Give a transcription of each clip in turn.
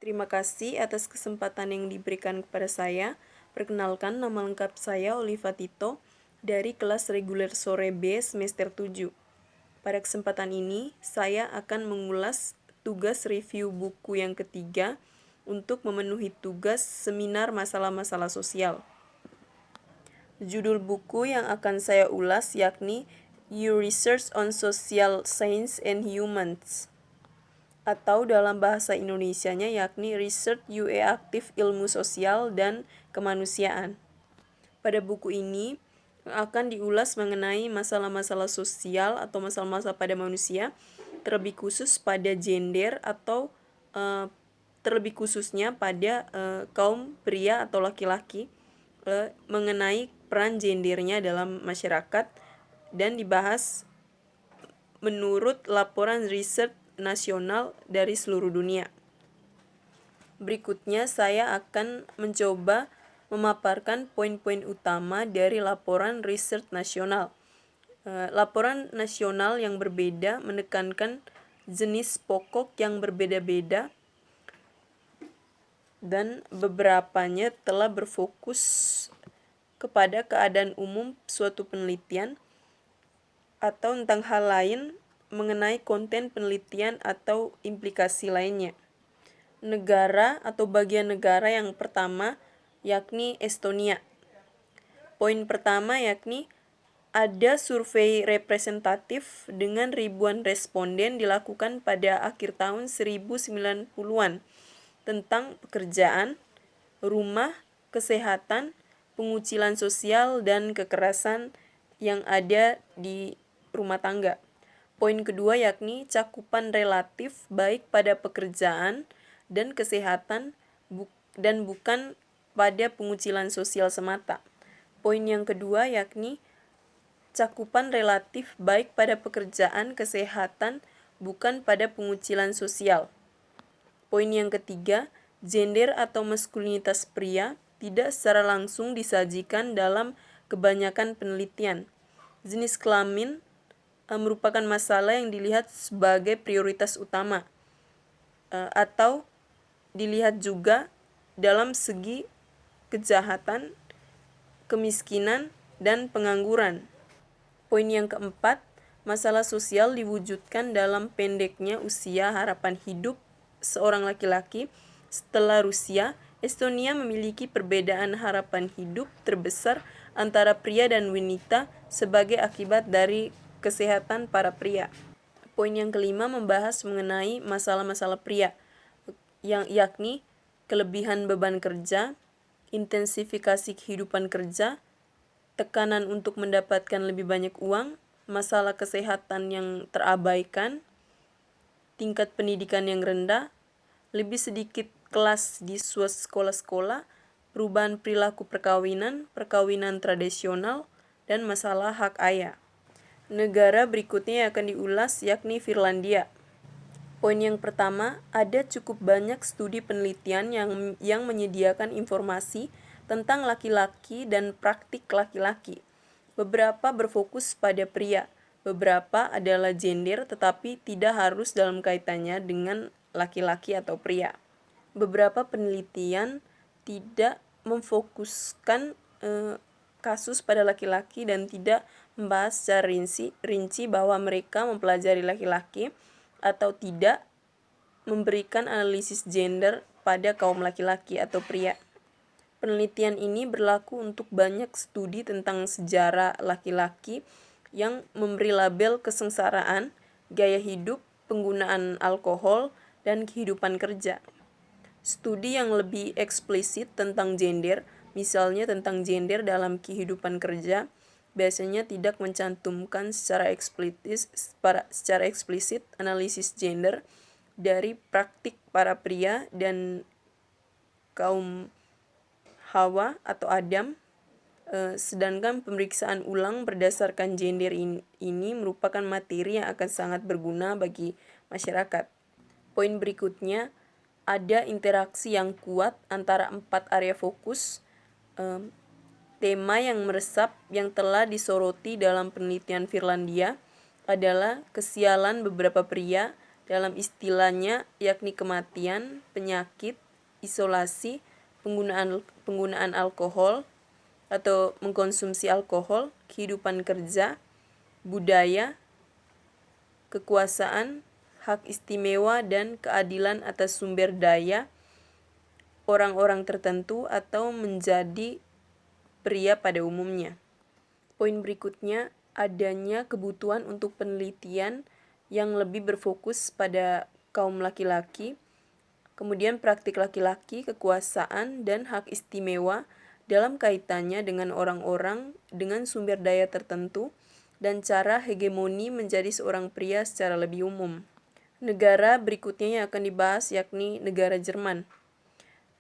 Terima kasih atas kesempatan yang diberikan kepada saya. Perkenalkan, nama lengkap saya Oliva Tito dari kelas reguler sore B semester 7. Pada kesempatan ini, saya akan mengulas tugas review buku yang ketiga untuk memenuhi tugas seminar masalah-masalah sosial. Judul buku yang akan saya ulas yakni Your Research on Social Science and Humans, atau dalam bahasa Indonesianya yakni Research UE Aktif Ilmu Sosial dan Kemanusiaan. Pada buku ini akan diulas mengenai masalah-masalah sosial atau masalah-masalah pada manusia, terlebih khusus pada gender atau terlebih khususnya pada kaum pria atau laki-laki, mengenai peran gendernya dalam masyarakat, dan dibahas menurut laporan riset nasional dari seluruh dunia. Berikutnya saya akan mencoba memaparkan poin-poin utama dari laporan riset nasional. Laporan nasional yang berbeda menekankan jenis pokok yang berbeda-beda dan beberapanya telah berfokus kepada keadaan umum suatu penelitian atau tentang hal lain mengenai konten penelitian atau implikasi lainnya. Negara atau bagian negara yang pertama yakni Estonia. Poin pertama yakni ada survei representatif dengan ribuan responden dilakukan pada akhir tahun 1990-an tentang pekerjaan, rumah, kesehatan, pengucilan sosial, dan kekerasan yang ada di rumah tangga. Poin kedua yakni cakupan relatif baik pada pekerjaan dan kesehatan dan bukan pada pengucilan sosial semata. Poin yang kedua yakni cakupan relatif baik pada pekerjaan, kesehatan, bukan pada pengucilan sosial. Poin yang ketiga, gender atau maskulinitas pria tidak secara langsung disajikan dalam kebanyakan penelitian. Jenis kelamin merupakan masalah yang dilihat sebagai prioritas utama atau dilihat juga dalam segi kejahatan, kemiskinan, dan pengangguran. Poin yang keempat, masalah sosial diwujudkan dalam pendeknya usia harapan hidup seorang laki-laki. Setelah Rusia, Estonia memiliki perbedaan harapan hidup terbesar antara pria dan wanita sebagai akibat dari kesehatan para pria. Poin yang kelima membahas mengenai masalah-masalah pria, yang yakni kelebihan beban kerja, intensifikasi kehidupan kerja, tekanan untuk mendapatkan lebih banyak uang, masalah kesehatan yang terabaikan, tingkat pendidikan yang rendah, lebih sedikit kelas di sekolah-sekolah, perubahan perilaku perkawinan, perkawinan tradisional, dan masalah hak ayah. Negara berikutnya yang akan diulas yakni Finlandia. Poin yang pertama, ada cukup banyak studi penelitian yang menyediakan informasi tentang laki-laki dan praktik laki-laki. Beberapa berfokus pada pria, beberapa adalah gender tetapi tidak harus dalam kaitannya dengan laki-laki atau pria. Beberapa penelitian tidak memfokuskan kasus pada laki-laki dan tidak membahas secara rinci bahwa mereka mempelajari laki-laki atau tidak memberikan analisis gender pada kaum laki-laki atau pria. Penelitian ini berlaku untuk banyak studi tentang sejarah laki-laki yang memberi label kesengsaraan, gaya hidup, penggunaan alkohol, dan kehidupan kerja. Studi yang lebih eksplisit tentang gender, misalnya tentang gender dalam kehidupan kerja, biasanya tidak mencantumkan secara eksplisit analisis gender dari praktik para pria dan kaum Hawa atau Adam, sedangkan pemeriksaan ulang berdasarkan gender ini merupakan materi yang akan sangat berguna bagi masyarakat. Poin berikutnya, ada interaksi yang kuat antara 4 area fokus. Tema yang meresap yang telah disoroti dalam penelitian Finlandia adalah kesialan beberapa pria, dalam istilahnya, yakni kematian, penyakit, isolasi, penggunaan alkohol atau mengkonsumsi alkohol, kehidupan kerja, budaya, kekuasaan, hak istimewa dan keadilan atas sumber daya orang-orang tertentu atau menjadi pria pada umumnya. Poin berikutnya, adanya kebutuhan untuk penelitian yang lebih berfokus pada kaum laki-laki, kemudian praktik laki-laki, kekuasaan, dan hak istimewa dalam kaitannya dengan orang-orang dengan sumber daya tertentu, dan cara hegemoni menjadi seorang pria secara lebih umum. Negara berikutnya yang akan dibahas yakni negara Jerman.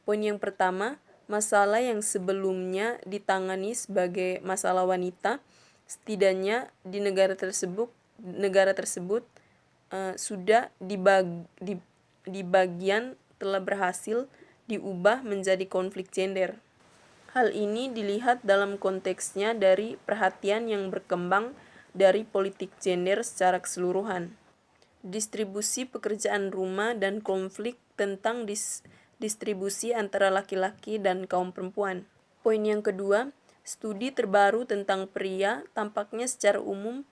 Poin yang pertama, masalah yang sebelumnya ditangani sebagai masalah wanita, setidaknya di negara tersebut sudah di bagian telah berhasil diubah menjadi konflik gender. Hal ini dilihat dalam konteksnya dari perhatian yang berkembang dari politik gender secara keseluruhan, distribusi pekerjaan rumah, dan konflik tentang distribusi antara laki-laki dan kaum perempuan. Poin yang kedua, studi terbaru tentang pria tampaknya secara umum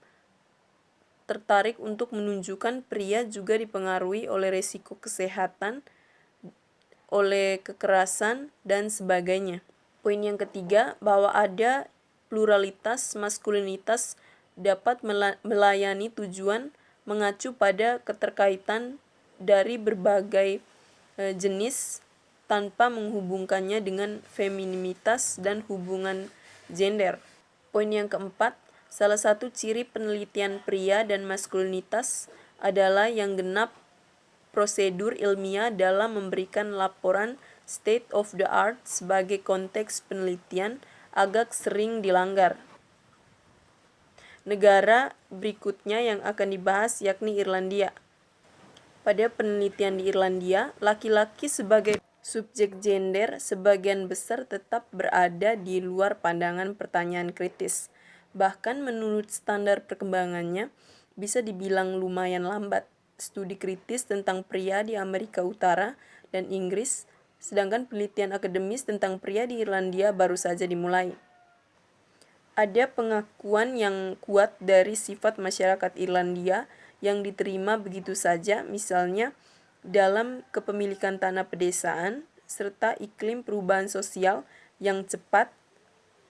tertarik untuk menunjukkan pria juga dipengaruhi oleh risiko kesehatan, oleh kekerasan, dan sebagainya. Poin yang ketiga, bahwa ada pluralitas maskulinitas dapat melayani tujuan mengacu pada keterkaitan dari berbagai jenis tanpa menghubungkannya dengan femininitas dan hubungan gender. Poin yang keempat, salah satu ciri penelitian pria dan maskulinitas adalah yang genap prosedur ilmiah dalam memberikan laporan state of the art sebagai konteks penelitian agak sering dilanggar. Negara berikutnya yang akan dibahas yakni Irlandia. Pada penelitian di Irlandia, laki-laki sebagai subjek gender sebagian besar tetap berada di luar pandangan pertanyaan kritis. Bahkan menurut standar perkembangannya, bisa dibilang lumayan lambat. Studi kritis tentang pria di Amerika Utara dan Inggris, sedangkan penelitian akademis tentang pria di Irlandia baru saja dimulai. Ada pengakuan yang kuat dari sifat masyarakat Irlandia yang diterima begitu saja, misalnya dalam kepemilikan tanah pedesaan, serta iklim perubahan sosial yang cepat,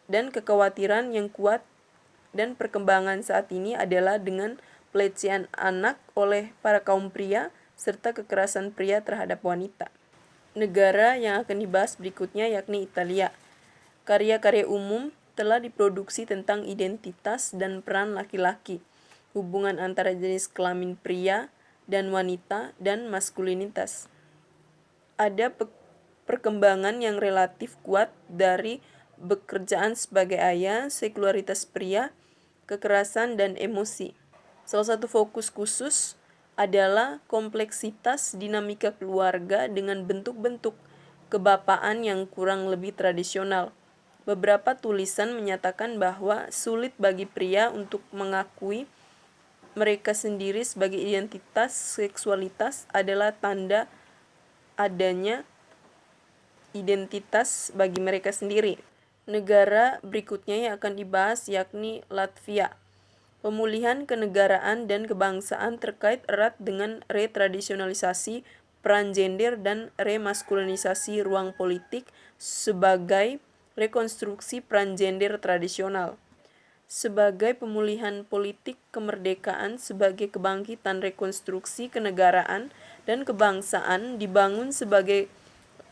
dan kekhawatiran yang kuat dan perkembangan saat ini adalah dengan pelecehan anak oleh para kaum pria, serta kekerasan pria terhadap wanita. Negara yang akan dibahas berikutnya yakni Italia. Karya-karya umum telah diproduksi tentang identitas dan peran laki-laki, hubungan antara jenis kelamin pria dan wanita, dan maskulinitas. Ada perkembangan yang relatif kuat dari pekerjaan sebagai ayah, sekularitas pria, kekerasan, dan emosi. Salah satu fokus khusus adalah kompleksitas dinamika keluarga dengan bentuk-bentuk kebapaan yang kurang lebih tradisional. Beberapa tulisan menyatakan bahwa sulit bagi pria untuk mengakui mereka sendiri sebagai identitas seksualitas adalah tanda adanya identitas bagi mereka sendiri. Negara berikutnya yang akan dibahas yakni Latvia. Pemulihan kenegaraan dan kebangsaan terkait erat dengan retradisionalisasi peran gender dan remaskulinisasi ruang politik sebagai rekonstruksi peran gender tradisional. Sebagai pemulihan politik kemerdekaan sebagai kebangkitan rekonstruksi kenegaraan dan kebangsaan dibangun sebagai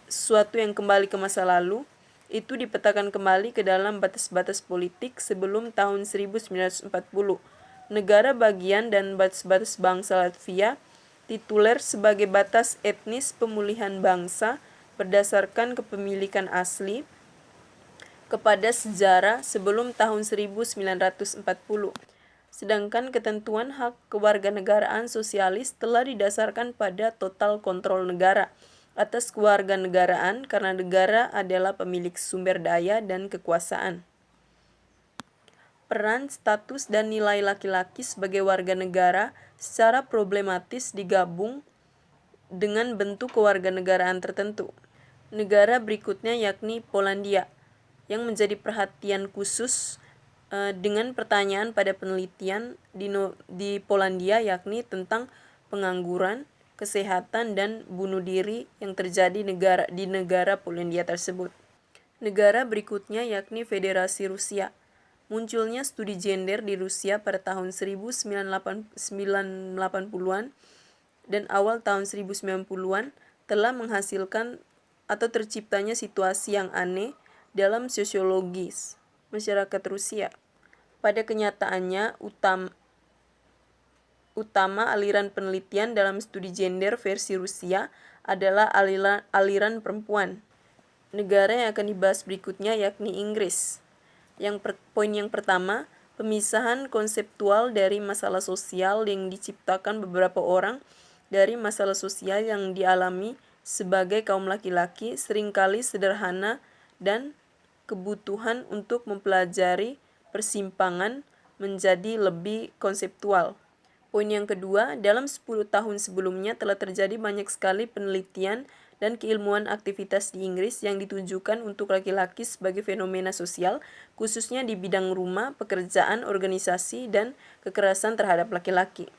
sesuatu yang kembali ke masa lalu, itu dipetakan kembali ke dalam batas-batas politik sebelum tahun 1940. Negara bagian dan batas-batas bangsa Latvia tituler sebagai batas etnis pemulihan bangsa berdasarkan kepemilikan asli kepada sejarah sebelum tahun 1940. Sedangkan ketentuan hak kewarganegaraan sosialis telah didasarkan pada total kontrol negara atas kewarganegaraan karena negara adalah pemilik sumber daya dan kekuasaan. Peran, status, dan nilai laki-laki sebagai warga negara secara problematis digabung dengan bentuk kewarganegaraan tertentu. Negara berikutnya yakni Polandia, yang menjadi perhatian khusus dengan pertanyaan pada penelitian di Polandia yakni tentang pengangguran, kesehatan, dan bunuh diri yang terjadi di negara Polandia tersebut. Negara berikutnya yakni Federasi Rusia. Munculnya studi gender di Rusia pada tahun 1980-an dan awal tahun 1990-an telah menghasilkan atau terciptanya situasi yang aneh dalam sosiologis masyarakat Rusia. Pada kenyataannya, utama aliran penelitian dalam studi gender versi Rusia adalah aliran perempuan. Negara yang akan dibahas berikutnya yakni Inggris. Poin yang pertama, pemisahan konseptual dari masalah sosial yang diciptakan beberapa orang dari masalah sosial yang dialami sebagai kaum laki-laki seringkali sederhana dan kebutuhan untuk mempelajari persimpangan menjadi lebih konseptual. Poin yang kedua, dalam 10 tahun sebelumnya telah terjadi banyak sekali penelitian dan keilmuan aktivitas di Inggris yang ditujukan untuk laki-laki sebagai fenomena sosial, khususnya di bidang rumah, pekerjaan, organisasi, dan kekerasan terhadap laki-laki.